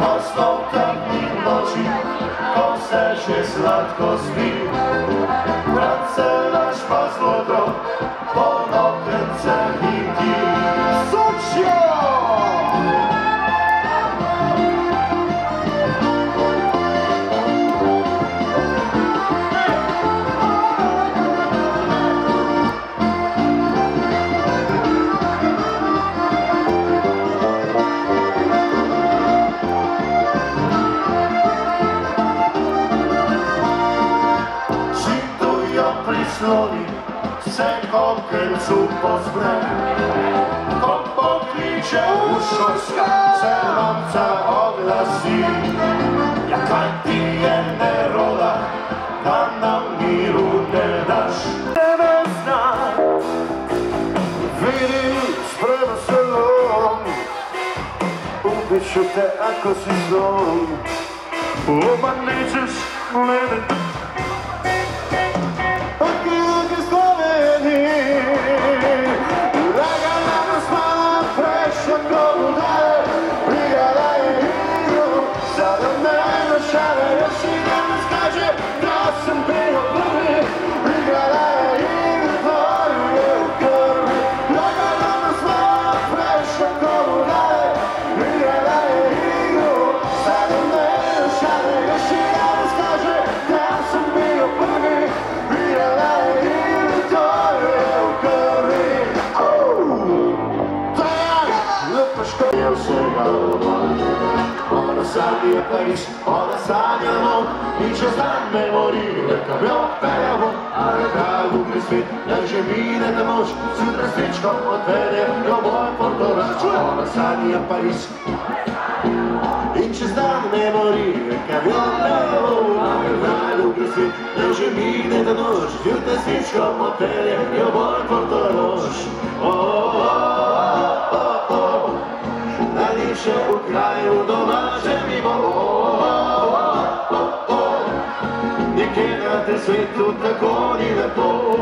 Osnov tamnih noći poseže slatko spi. Brat se naš pa zlodro, ponokence hiti. Sučjo! Prisloni se konkencu pozbre, ko pokliče u šorska, se mamca oglasi. Jaka ti je nerola, da nam miru ne daš. Ne zna, vidi, sprema se lom, ubit ću te ako si zlom. Oba nećeš gledat, ona sanja Pariz, ona sanja Lom, niče znam me mori, neka me opejamo, a neka lupi svijet, neće mine da mož, sutra svičkom odvede, do moj portorač. Ona sanja Pariz, niče znam me mori, neka me opejamo, a neka lupi svijet, neće mine da mož, sutra svičkom odvede, do moj portorač. Najljepše u kraju domaće mi bo. Nikada te svetu tako ni lepo.